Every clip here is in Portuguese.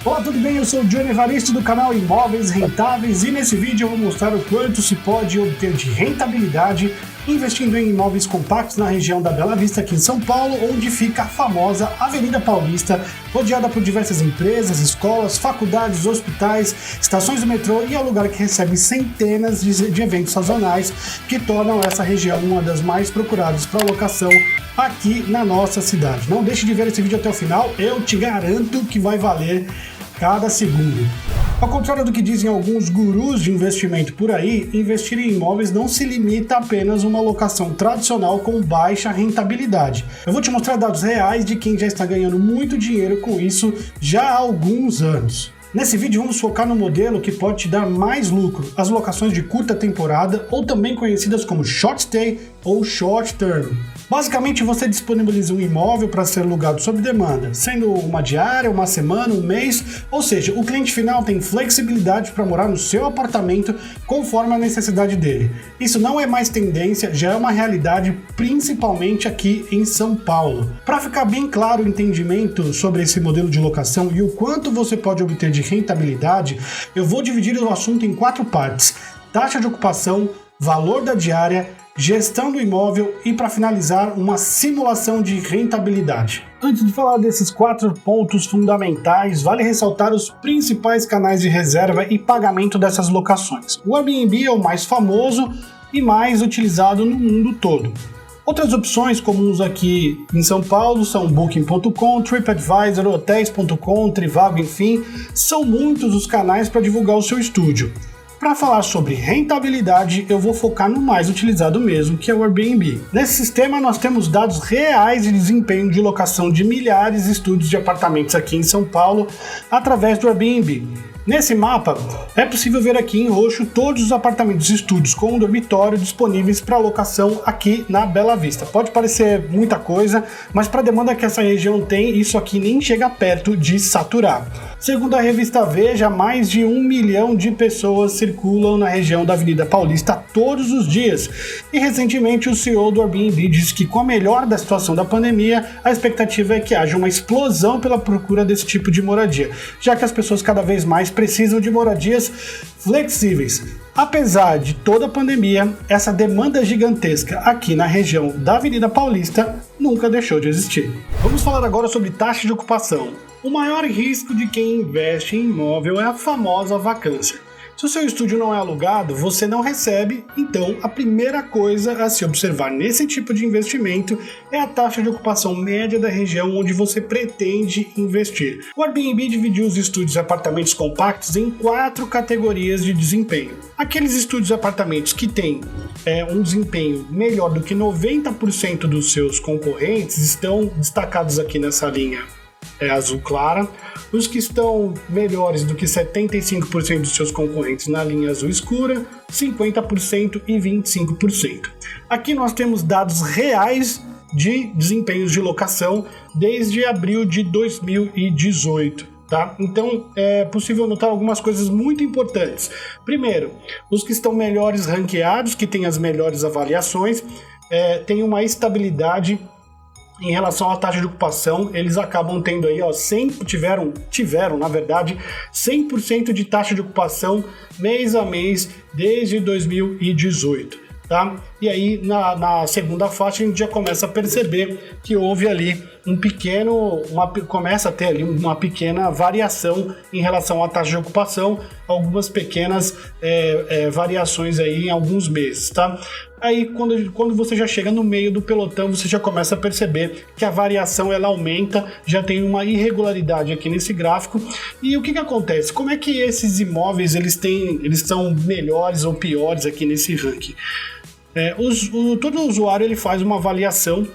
Olá, tudo bem? Eu sou o Johnny Evaristo do canal Imóveis Rentáveis e nesse vídeo eu vou mostrar o quanto se pode obter de rentabilidade investindo em imóveis compactos na região da Bela Vista, aqui em São Paulo, onde fica a famosa Avenida Paulista, rodeada por diversas empresas, escolas, faculdades, hospitais, estações do metrô e é um lugar que recebe centenas de eventos sazonais que tornam essa região uma das mais procuradas para locação aqui na nossa cidade. Não deixe de ver esse vídeo até o final, eu te garanto que vai valer cada segundo. Ao contrário do que dizem alguns gurus de investimento por aí, investir em imóveis não se limita a apenas uma locação tradicional com baixa rentabilidade. Eu vou te mostrar dados reais de quem já está ganhando muito dinheiro com isso já há alguns anos. Nesse vídeo vamos focar no modelo que pode te dar mais lucro, as locações de curta temporada ou também conhecidas como short stay ou short term. Basicamente, você disponibiliza um imóvel para ser alugado sob demanda, sendo uma diária, uma semana, um mês, ou seja, o cliente final tem flexibilidade para morar no seu apartamento conforme a necessidade dele. Isso não é mais tendência, já é uma realidade, principalmente aqui em São Paulo. Para ficar bem claro o entendimento sobre esse modelo de locação e o quanto você pode obter de rentabilidade, eu vou dividir o assunto em 4 partes: taxa de ocupação, valor da diária, gestão do imóvel e, para finalizar, uma simulação de rentabilidade. Antes de falar desses 4 pontos fundamentais, vale ressaltar os principais canais de reserva e pagamento dessas locações. O Airbnb é o mais famoso e mais utilizado no mundo todo. Outras opções comuns aqui em São Paulo são Booking.com, TripAdvisor, Hotels.com, Trivago, enfim, são muitos os canais para divulgar o seu estúdio. Para falar sobre rentabilidade, eu vou focar no mais utilizado mesmo, que é o Airbnb. Nesse sistema nós temos dados reais de desempenho de locação de milhares de estúdios de apartamentos aqui em São Paulo através do Airbnb. Nesse mapa, é possível ver aqui em roxo todos os apartamentos e estúdios com um dormitório disponíveis para locação aqui na Bela Vista. Pode parecer muita coisa, mas para a demanda que essa região tem, isso aqui nem chega perto de saturar. Segundo a revista Veja, mais de 1 milhão de pessoas circulam na região da Avenida Paulista todos os dias. E recentemente o CEO do Airbnb disse que com a melhora da situação da pandemia, a expectativa é que haja uma explosão pela procura desse tipo de moradia, já que as pessoas cada vez mais precisam de moradias flexíveis. Apesar de toda a pandemia, essa demanda gigantesca aqui na região da Avenida Paulista nunca deixou de existir. Vamos falar agora sobre taxa de ocupação. O maior risco de quem investe em imóvel é a famosa vacância. Se o seu estúdio não é alugado, você não recebe, então a primeira coisa a se observar nesse tipo de investimento é a taxa de ocupação média da região onde você pretende investir. O Airbnb dividiu os estúdios e apartamentos compactos em 4 categorias de desempenho. Aqueles estúdios e apartamentos que têm um desempenho melhor do que 90% dos seus concorrentes estão destacados aqui nessa linha azul clara. Os que estão melhores do que 75% dos seus concorrentes na linha azul escura, 50% e 25%. Aqui nós temos dados reais de desempenhos de locação desde abril de 2018. Tá? Então é possível notar algumas coisas muito importantes. Primeiro, os que estão melhores ranqueados, que têm as melhores avaliações, têm uma estabilidade em relação à taxa de ocupação. Eles acabam tendo aí, tiveram na verdade, 100% de taxa de ocupação mês a mês desde 2018. Tá? E aí na segunda faixa a gente já começa a perceber que houve ali começa a ter ali uma pequena variação em relação à taxa de ocupação, algumas pequenas variações aí em alguns meses, tá? Aí quando você já chega no meio do pelotão, você já começa a perceber que a variação ela aumenta, já tem uma irregularidade aqui nesse gráfico. E o que acontece? Como é que esses imóveis eles são melhores ou piores aqui nesse ranking? Todo usuário ele faz uma avaliação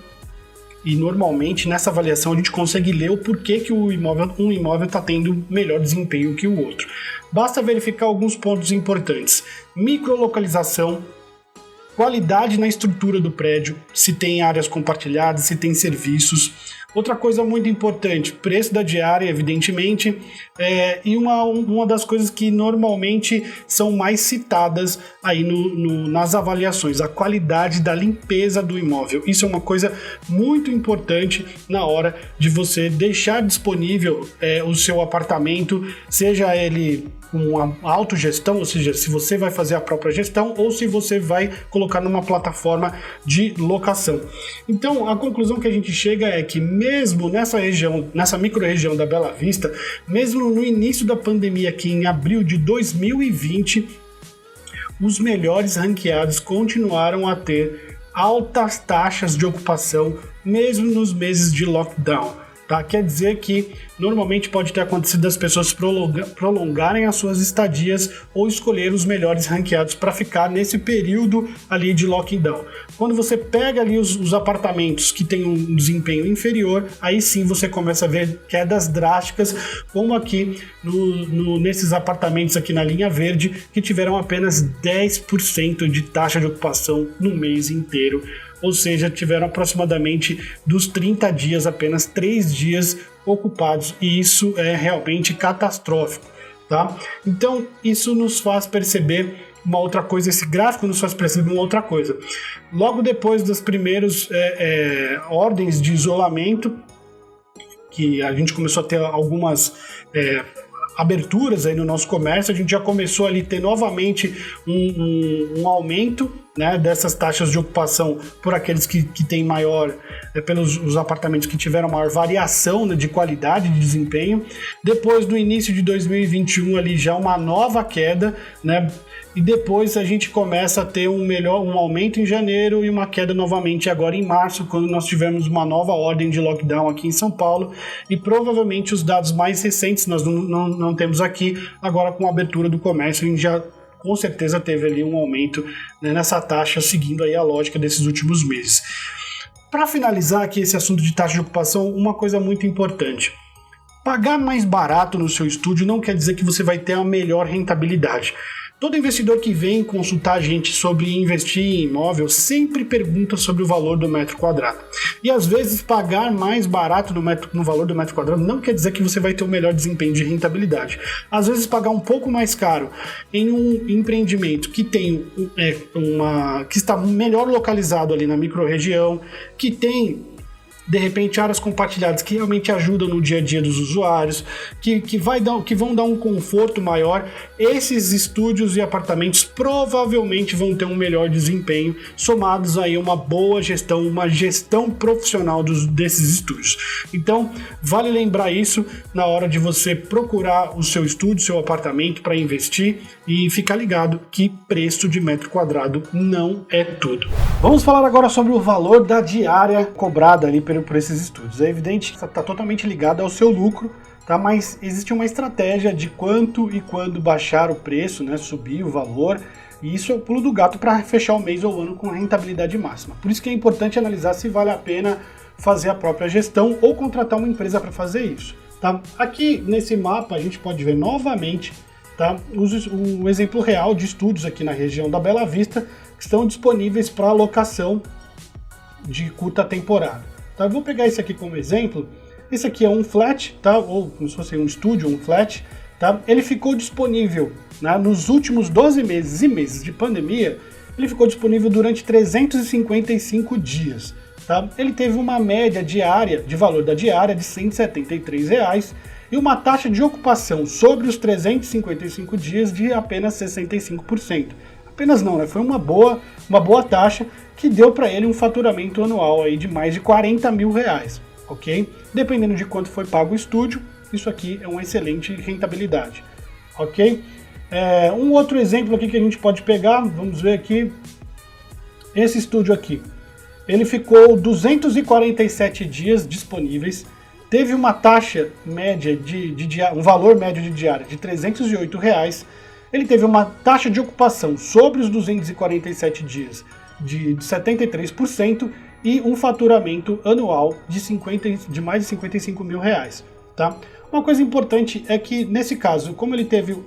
e normalmente nessa avaliação a gente consegue ler o porquê que um imóvel está tendo melhor desempenho que o outro. Basta verificar alguns pontos importantes: microlocalização, qualidade na estrutura do prédio, se tem áreas compartilhadas, se tem serviços, Outra coisa muito importante, preço da diária, evidentemente, e uma das coisas que normalmente são mais citadas aí nas avaliações, a qualidade da limpeza do imóvel. Isso é uma coisa muito importante na hora de você deixar disponível o seu apartamento, seja ele uma autogestão, ou seja, se você vai fazer a própria gestão ou se você vai colocar numa plataforma de locação. Então, a conclusão que a gente chega é que mesmo nessa região, nessa micro-região da Bela Vista, mesmo no início da pandemia, aqui em abril de 2020, os melhores ranqueados continuaram a ter altas taxas de ocupação, mesmo nos meses de lockdown. Tá? Quer dizer que normalmente pode ter acontecido das pessoas prolongarem as suas estadias ou escolher os melhores ranqueados para ficar nesse período ali de lockdown. Quando você pega ali os apartamentos que têm um desempenho inferior, aí sim você começa a ver quedas drásticas, como aqui nesses apartamentos aqui na linha verde, que tiveram apenas 10% de taxa de ocupação no mês inteiro. Ou seja, tiveram aproximadamente dos 30 dias, apenas 3 dias ocupados, e isso é realmente catastrófico, tá? Então, isso nos faz perceber uma outra coisa, esse gráfico nos faz perceber uma outra coisa. Logo depois das primeiras ordens de isolamento, que a gente começou a ter algumas aberturas aí no nosso comércio, a gente já começou ali a ter novamente um aumento, né, dessas taxas de ocupação por aqueles que têm maior, pelos os apartamentos que tiveram maior variação, né, de qualidade de desempenho. Depois, no início de 2021, ali já uma nova queda, né, e depois a gente começa a ter um aumento em janeiro e uma queda novamente agora em março, quando nós tivemos uma nova ordem de lockdown aqui em São Paulo, e provavelmente os dados mais recentes nós não temos aqui, agora com a abertura do comércio a gente já com certeza teve ali um aumento, né, nessa taxa, seguindo aí a lógica desses últimos meses. Para finalizar aqui esse assunto de taxa de ocupação, uma coisa muito importante. Pagar mais barato no seu estúdio não quer dizer que você vai ter a melhor rentabilidade. Todo investidor que vem consultar a gente sobre investir em imóvel sempre pergunta sobre o valor do metro quadrado. E às vezes pagar mais barato no valor do metro quadrado não quer dizer que você vai ter o melhor desempenho de rentabilidade. Às vezes pagar um pouco mais caro em um empreendimento que tem que está melhor localizado ali na micro-região, que tem de repente áreas compartilhadas que realmente ajudam no dia a dia dos usuários, que vão dar um conforto maior, esses estúdios e apartamentos provavelmente vão ter um melhor desempenho, somados aí a uma boa gestão, uma gestão profissional desses estúdios. Então, vale lembrar isso na hora de você procurar o seu estúdio, seu apartamento para investir, e ficar ligado que preço de metro quadrado não é tudo. Vamos falar agora sobre o valor da diária cobrada ali por esses estúdios. É evidente que está totalmente ligado ao seu lucro, tá? Mas existe uma estratégia de quanto e quando baixar o preço, né? Subir o valor, e isso é o pulo do gato para fechar o mês ou o ano com a rentabilidade máxima. Por isso que é importante analisar se vale a pena fazer a própria gestão ou contratar uma empresa para fazer isso, tá? Aqui nesse mapa a gente pode ver novamente, tá, o exemplo real de estúdios aqui na região da Bela Vista que estão disponíveis para locação de curta temporada. Tá, eu vou pegar esse aqui como exemplo. Esse aqui é um flat, tá? Ou como se fosse um estúdio, um flat, tá? Ele ficou disponível, né, nos últimos 12 meses e meses de pandemia, ele ficou disponível durante 355 dias. Tá? Ele teve uma média diária, de valor da diária, de R$ 173 e uma taxa de ocupação sobre os 355 dias de apenas 65%. Apenas não, né? Foi uma boa taxa que deu para ele um faturamento anual aí de mais de R$40 mil, ok? Dependendo de quanto foi pago o estúdio, isso aqui é uma excelente rentabilidade, ok? Um outro exemplo aqui que a gente pode pegar, vamos ver aqui, esse estúdio aqui. Ele ficou 247 dias disponíveis, teve uma taxa média um valor médio de diária de R$308, ele teve uma taxa de ocupação sobre os 247 dias de 73% e um faturamento anual de mais de R$55 mil, tá? Uma coisa importante é que, nesse caso, como ele teve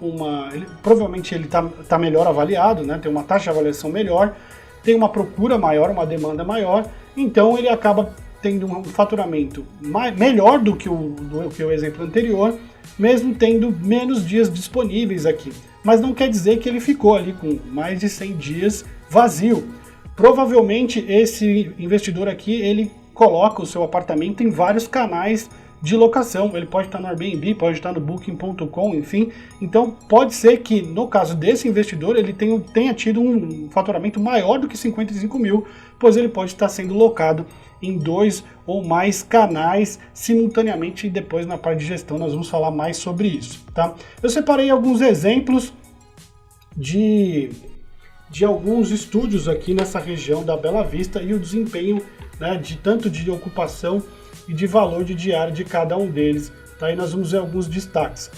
provavelmente ele tá melhor avaliado, né? Tem uma taxa de avaliação melhor, tem uma procura maior, uma demanda maior, então ele acaba tendo um faturamento melhor do que o exemplo anterior, mesmo tendo menos dias disponíveis aqui. Mas não quer dizer que ele ficou ali com mais de 100 dias vazio. Provavelmente esse investidor aqui, ele coloca o seu apartamento em vários canais de locação. Ele pode estar no Airbnb, pode estar no Booking.com, enfim. Então pode ser que no caso desse investidor ele tenha tido um faturamento maior do que 55 mil, pois ele pode estar sendo locado em 2 ou mais canais simultaneamente, e depois na parte de gestão nós vamos falar mais sobre isso, tá? Eu separei alguns exemplos de alguns estúdios aqui nessa região da Bela Vista e o desempenho, né, tanto de ocupação e de valor de diária de cada um deles, tá? E nós vamos ver alguns destaques.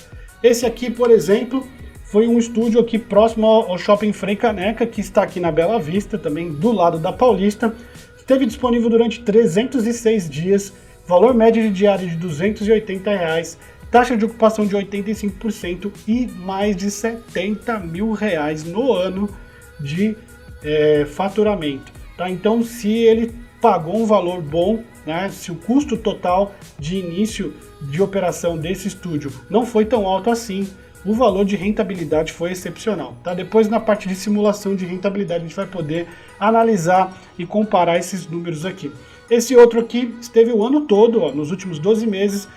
Esse aqui, por exemplo, foi um estúdio aqui próximo ao Shopping Frei Caneca, que está aqui na Bela Vista, também do lado da Paulista. Esteve disponível durante 306 dias, valor médio de diária de R$ 280, taxa de ocupação de 85% e mais de R$ 70 mil no ano de faturamento. Tá? Então, se ele pagou um valor bom, né, se o custo total de início de operação desse estúdio não foi tão alto assim, o valor de rentabilidade foi excepcional. Tá? Depois, na parte de simulação de rentabilidade, a gente vai poder analisar e comparar esses números aqui. Esse outro aqui esteve o ano todo, ó, nos últimos 12 meses,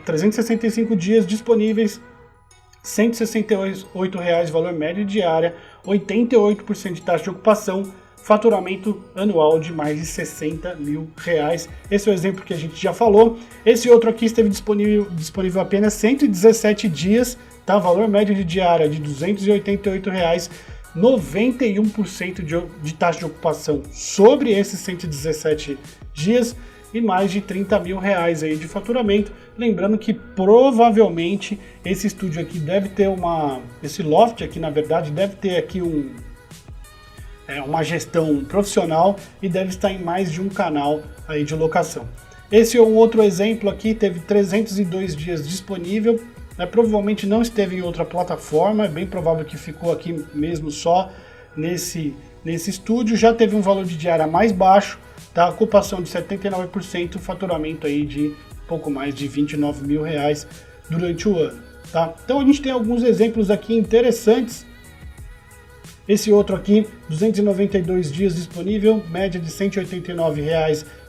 365 dias disponíveis, R$ 168 de valor médio diária, 88% de taxa de ocupação, faturamento anual de mais de R$ 60 mil. Esse é o exemplo que a gente já falou. Esse outro aqui esteve disponível apenas 117 dias, tá? Valor médio de diária de R$ 288, 91% de taxa de ocupação sobre esses 117 dias e mais de R$ 30 mil aí de faturamento. Lembrando que provavelmente esse estúdio aqui deve ter esse loft aqui, na verdade, deve ter aqui uma gestão profissional e deve estar em mais de um canal aí de locação. Esse é um outro exemplo aqui, teve 302 dias disponível, né, provavelmente não esteve em outra plataforma, é bem provável que ficou aqui mesmo só nesse estúdio, já teve um valor de diária mais baixo, tá? Ocupação de 79%, faturamento aí de pouco mais de R$ 29 mil durante o ano. Tá? Então a gente tem alguns exemplos aqui interessantes. Esse outro aqui, 292 dias disponível, média de R$ 189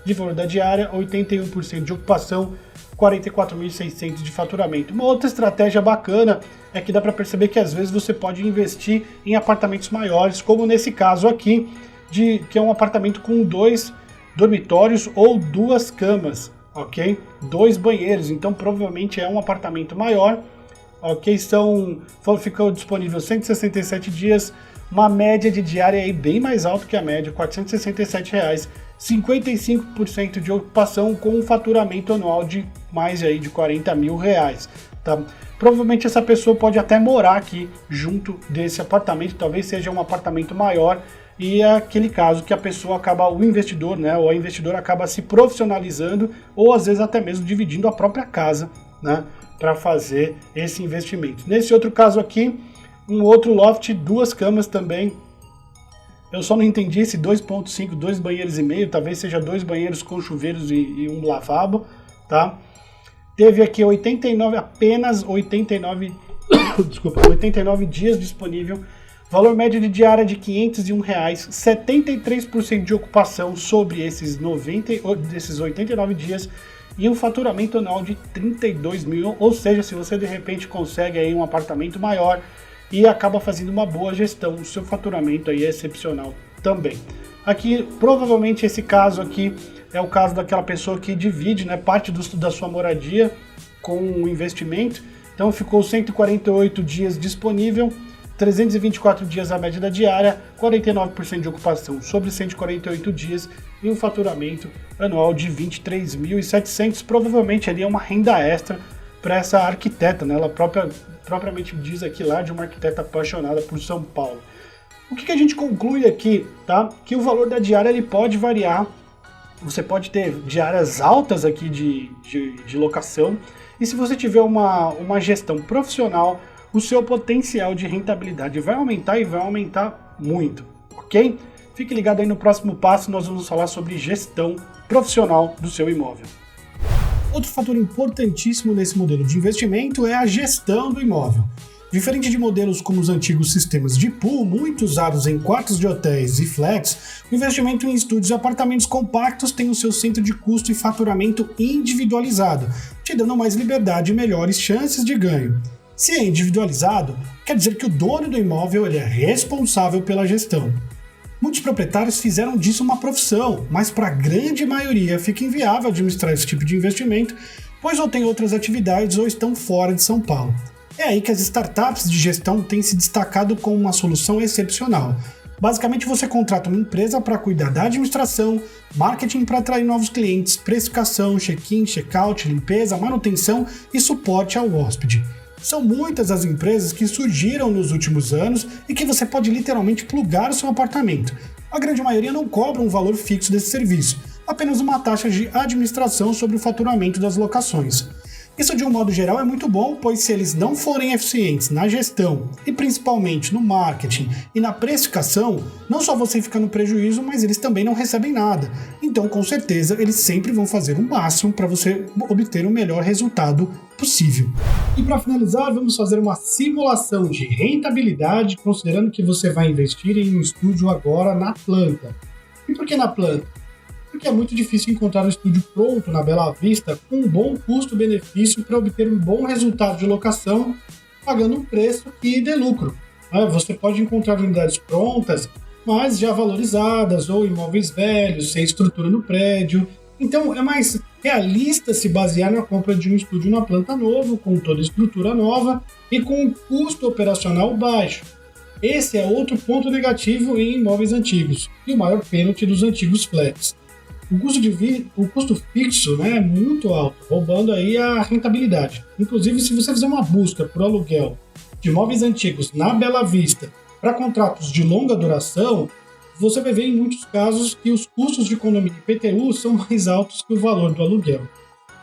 de valor da diária, 81% de ocupação, 44.600 de faturamento. Uma outra estratégia bacana é que dá para perceber que às vezes você pode investir em apartamentos maiores, como nesse caso aqui, que é um apartamento com 2 dormitórios ou 2 camas, ok? 2 banheiros, então provavelmente é um apartamento maior, ok? Ficou disponível 167 dias, uma média de diária aí bem mais alta que a média, R$ 467, 55% de ocupação com um faturamento anual de mais aí de R$ 40 mil. Tá? Provavelmente essa pessoa pode até morar aqui junto desse apartamento, talvez seja um apartamento maior, e é aquele caso que o investidor, né, ou a investidora acaba se profissionalizando ou às vezes até mesmo dividindo a própria casa, né, para fazer esse investimento. Nesse outro caso aqui, um outro loft, 2 camas também. Eu só não entendi esse 2.5, 2 banheiros e meio, talvez seja 2 banheiros com chuveiros e um lavabo, tá? Teve aqui apenas 89 dias disponível, valor médio de diária de R$ 501, 73% de ocupação sobre esses 89 dias e um faturamento anual de 32 mil, ou seja, se você de repente consegue aí um apartamento maior e acaba fazendo uma boa gestão, o seu faturamento aí é excepcional também. Aqui, provavelmente esse caso aqui é o caso daquela pessoa que divide, né, parte da sua moradia com o investimento, então ficou 148 dias disponível, 324 dias a média da diária, 49% de ocupação sobre 148 dias e um faturamento anual de 23.700, provavelmente ali é uma renda extra para essa arquiteta, né? Ela propriamente diz aqui lá de uma arquiteta apaixonada por São Paulo. O que a gente conclui aqui, tá? Que o valor da diária ele pode variar, você pode ter diárias altas aqui de locação, e se você tiver uma gestão profissional, o seu potencial de rentabilidade vai aumentar e vai aumentar muito, ok? Fique ligado aí no próximo passo, nós vamos falar sobre gestão profissional do seu imóvel. Outro fator importantíssimo nesse modelo de investimento é a gestão do imóvel. Diferente de modelos como os antigos sistemas de pool, muito usados em quartos de hotéis e flats, o investimento em estúdios e apartamentos compactos tem o seu centro de custo e faturamento individualizado, te dando mais liberdade e melhores chances de ganho. Se é individualizado, quer dizer que o dono do imóvel ele é responsável pela gestão. Muitos proprietários fizeram disso uma profissão, mas para a grande maioria fica inviável administrar esse tipo de investimento, pois ou tem outras atividades ou estão fora de São Paulo. É aí que as startups de gestão têm se destacado como uma solução excepcional. Basicamente, você contrata uma empresa para cuidar da administração, marketing para atrair novos clientes, precificação, check-in, check-out, limpeza, manutenção e suporte ao hóspede. São muitas as empresas que surgiram nos últimos anos e que você pode literalmente plugar o seu apartamento. A grande maioria não cobra um valor fixo desse serviço, apenas uma taxa de administração sobre o faturamento das locações. Isso, de um modo geral, é muito bom, pois se eles não forem eficientes na gestão e principalmente no marketing e na precificação, não só você fica no prejuízo, mas eles também não recebem nada. Então, com certeza, eles sempre vão fazer o máximo para você obter o melhor resultado possível. E para finalizar, vamos fazer uma simulação de rentabilidade, considerando que você vai investir em um estúdio agora na planta. E por que na planta? Porque é muito difícil encontrar um estúdio pronto na Bela Vista com um bom custo-benefício para obter um bom resultado de locação, pagando um preço que dê lucro. Você pode encontrar unidades prontas, mas já valorizadas, ou imóveis velhos, sem estrutura no prédio. Então é mais realista se basear na compra de um estúdio na planta novo, com toda a estrutura nova e com um custo operacional baixo. Esse é outro ponto negativo em imóveis antigos, e o maior pênalti dos antigos flats. O custo fixo é muito alto, roubando aí a rentabilidade. Inclusive, se você fizer uma busca por aluguel de imóveis antigos na Bela Vista para contratos de longa duração, você vai ver em muitos casos que os custos de condomínio e IPTU são mais altos que o valor do aluguel.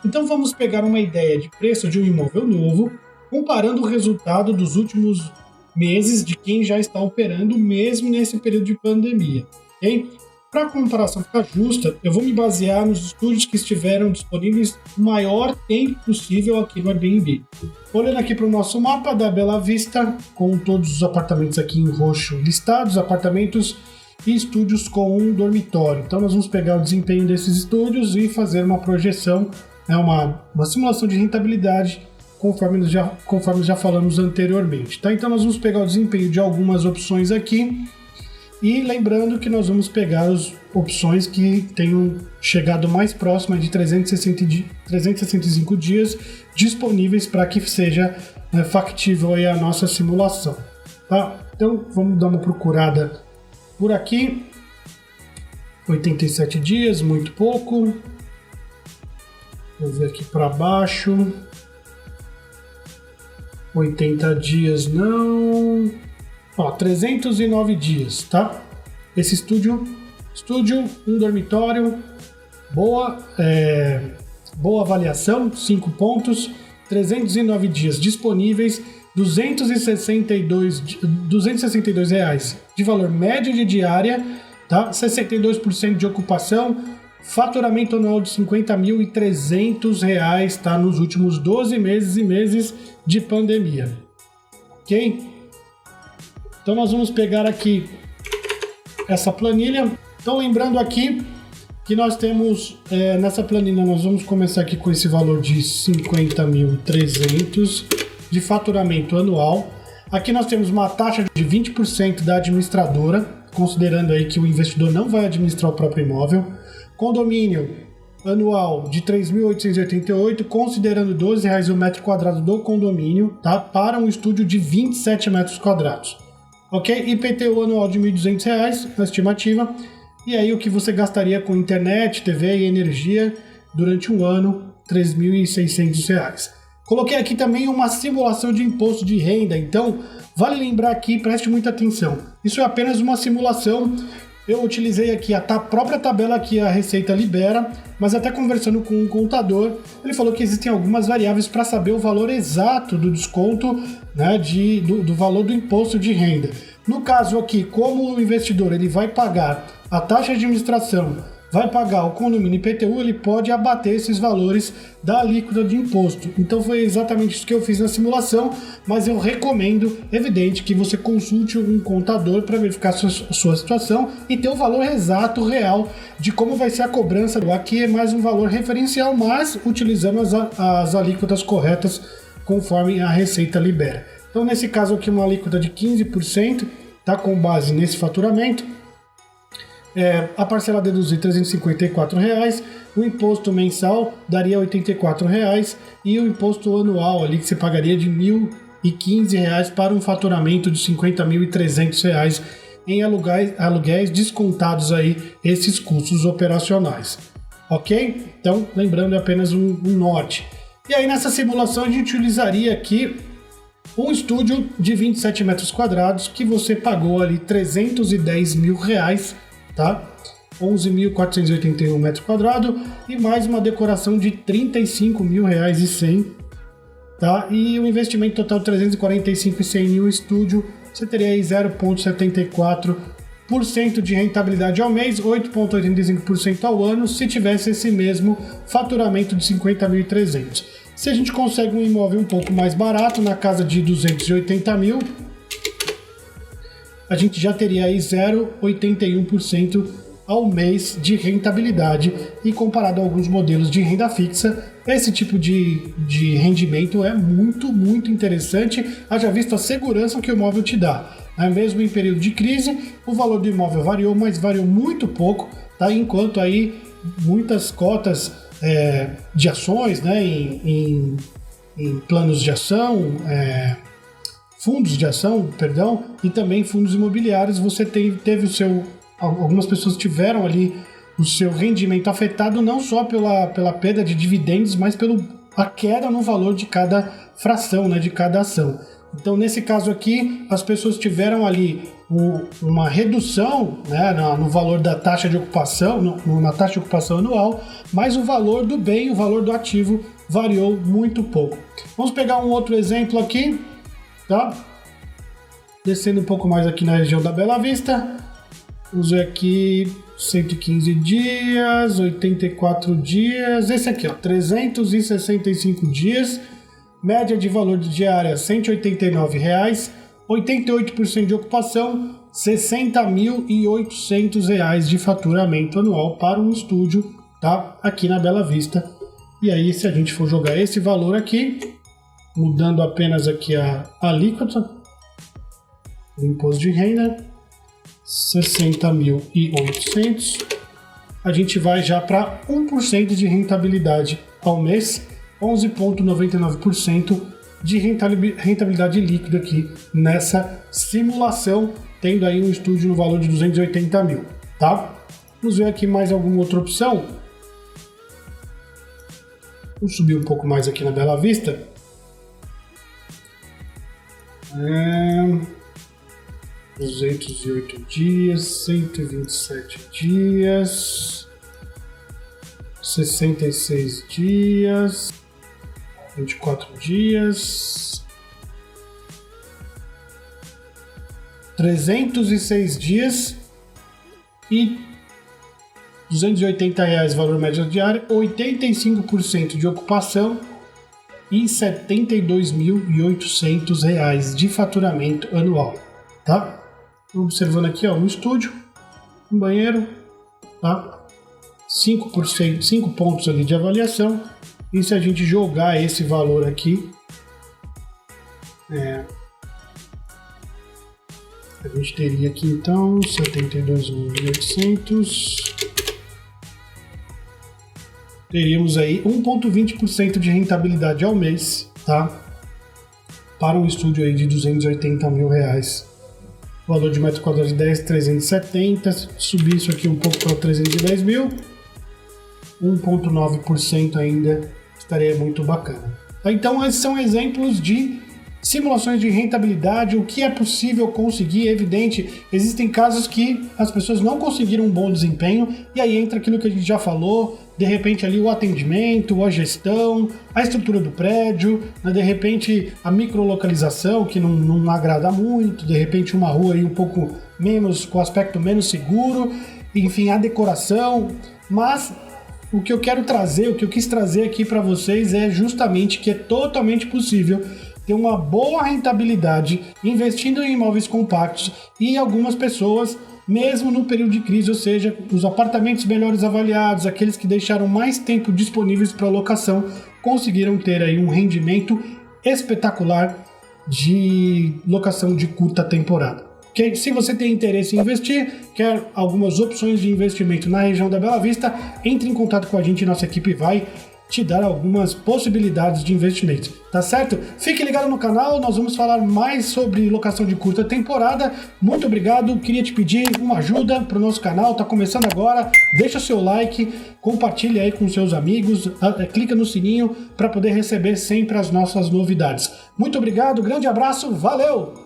Então vamos pegar uma ideia de preço de um imóvel novo, comparando o resultado dos últimos meses de quem já está operando mesmo nesse período de pandemia. Okay? Para a comparação ficar justa, eu vou me basear nos estúdios que estiveram disponíveis o maior tempo possível aqui no Airbnb. Olhando aqui para o nosso mapa da Bela Vista, com todos os apartamentos aqui em roxo listados, apartamentos e estúdios com um dormitório. Então nós vamos pegar o desempenho desses estúdios e fazer uma projeção, uma simulação de rentabilidade, conforme já falamos anteriormente. Tá? Então nós vamos pegar o desempenho de algumas opções aqui, e lembrando que nós vamos pegar as opções que tenham chegado mais próximo de 365 dias disponíveis para que seja factível aí a nossa simulação. Tá? Então vamos dar uma procurada por aqui. 87 dias, muito pouco. Vou ver aqui para baixo. 80 dias não. 309 dias, tá? Esse estúdio, um dormitório, boa avaliação, 5 pontos, 309 dias disponíveis, R$262 reais de valor médio de diária, tá? 62% de ocupação, faturamento anual de R$50.300, tá? Nos últimos 12 meses e meses de pandemia, ok? Então nós vamos pegar aqui essa planilha. Então lembrando aqui que nós temos, nessa planilha nós vamos começar aqui com esse valor de 50.300 de faturamento anual. Aqui nós temos uma taxa de 20% da administradora, considerando aí que o investidor não vai administrar o próprio imóvel. Condomínio anual de 3.888, considerando R$12 o metro quadrado do condomínio, tá? Para um estúdio de 27 metros quadrados. Ok? IPTU anual de R$1.200, a estimativa. E aí o que você gastaria com internet, TV e energia durante um ano, R$3.600. Coloquei aqui também uma simulação de imposto de renda, então vale lembrar aqui, preste muita atenção. Isso é apenas uma simulação eu utilizei aqui a própria tabela que a Receita libera, mas até conversando com um contador, ele falou que existem algumas variáveis para saber o valor exato do desconto, né, do valor do imposto de renda. No caso aqui, como o investidor ele vai pagar a taxa de administração, vai pagar o condomínio IPTU, ele pode abater esses valores da alíquota de imposto. Então foi exatamente isso que eu fiz na simulação, mas eu recomendo, evidente, que você consulte um contador para verificar sua situação e ter o valor exato, real, de como vai ser a cobrança. Aqui é mais um valor referencial, mas utilizando as alíquotas corretas conforme a Receita libera. Então nesse caso aqui uma alíquota de 15%, tá, com base nesse faturamento. A parcela a deduzir R$ 354, o imposto mensal daria R$ 84 e o imposto anual ali que você pagaria de R$ 1.015 para um faturamento de R$ 50.300 em aluguéis descontados aí esses custos operacionais, ok? Então, lembrando, é apenas um norte. E aí nessa simulação a gente utilizaria aqui um estúdio de 27 metros quadrados que você pagou ali R$ 310 mil, tá? 11.481 metros quadrados e mais uma decoração de R$ 35.100, tá? E um investimento total de R$ 345.100 em um estúdio, você teria aí 0,74% de rentabilidade ao mês, 8,85% ao ano, se tivesse esse mesmo faturamento de 50.300. Se a gente consegue um imóvel um pouco mais barato, na casa de 280 mil, a gente já teria aí 0,81% ao mês de rentabilidade, e comparado a alguns modelos de renda fixa, esse tipo de rendimento é muito interessante, haja visto a segurança que o imóvel te dá. Mesmo em período de crise, o valor do imóvel variou, mas variou muito pouco, tá? Enquanto aí muitas cotas de ações, né, em planos de ação, fundos de ação, perdão, e também fundos imobiliários, você teve algumas pessoas tiveram ali o seu rendimento afetado não só pela perda de dividendos, mas pela queda no valor de cada fração, né, de cada ação. Então, nesse caso aqui, as pessoas tiveram ali uma redução, né, no valor da taxa de ocupação, na taxa de ocupação anual, mas o valor do bem, o valor do ativo variou muito pouco. Vamos pegar um outro exemplo aqui. Tá? Descendo um pouco mais aqui na região da Bela Vista, usei aqui 115 dias, 84 dias, esse aqui, ó, 365 dias, média de valor de diária R$ 189, 88% de ocupação, R$ 60.800 de faturamento anual para um estúdio, tá? Aqui na Bela Vista. E aí, se a gente for jogar esse valor aqui, mudando apenas aqui a alíquota do imposto de renda, 60.800, a gente vai já para 1% de rentabilidade ao mês, 11,99% de rentabilidade líquida aqui nessa simulação, tendo aí um estúdio no valor de 280 mil, tá? Vamos ver aqui mais alguma outra opção. Vamos subir um pouco mais aqui na Bela Vista. 208 dias, 127 dias, 66 dias, 24 dias, 306 dias e R$ 280 valor médio diário, 85% de ocupação e R$ 72.800 de faturamento anual, tá? Observando aqui, ó, um estúdio, um banheiro, tá? 5 pontos ali de avaliação. E se a gente jogar esse valor aqui, a gente teria aqui então 72.800. Teríamos aí 1,20% de rentabilidade ao mês, tá? Para um estúdio aí de R$ 280 mil. O valor de metro quadrado de 10.370. Subir isso aqui um pouco para 310 mil. 1,9% ainda estaria muito bacana. Então, esses são exemplos de simulações de rentabilidade, o que é possível conseguir. É evidente, existem casos que as pessoas não conseguiram um bom desempenho, e aí entra aquilo que a gente já falou, de repente ali o atendimento, a gestão, a estrutura do prédio, né, de repente a microlocalização, que não agrada muito, de repente uma rua aí um pouco menos, com aspecto menos seguro, enfim, a decoração. Mas o que eu quero trazer, o que eu quis trazer aqui para vocês é justamente que é totalmente possível ter uma boa rentabilidade investindo em imóveis compactos, e algumas pessoas, mesmo no período de crise, ou seja, os apartamentos melhores avaliados, aqueles que deixaram mais tempo disponíveis para locação, conseguiram ter aí um rendimento espetacular de locação de curta temporada. Que, se você tem interesse em investir, quer algumas opções de investimento na região da Bela Vista, entre em contato com a gente e nossa equipe vai te dar algumas possibilidades de investimento, tá certo? Fique ligado no canal, nós vamos falar mais sobre locação de curta temporada. Muito obrigado, queria te pedir uma ajuda para o nosso canal, tá começando agora, deixa seu like, compartilha aí com seus amigos, clica no sininho para poder receber sempre as nossas novidades. Muito obrigado, grande abraço, valeu!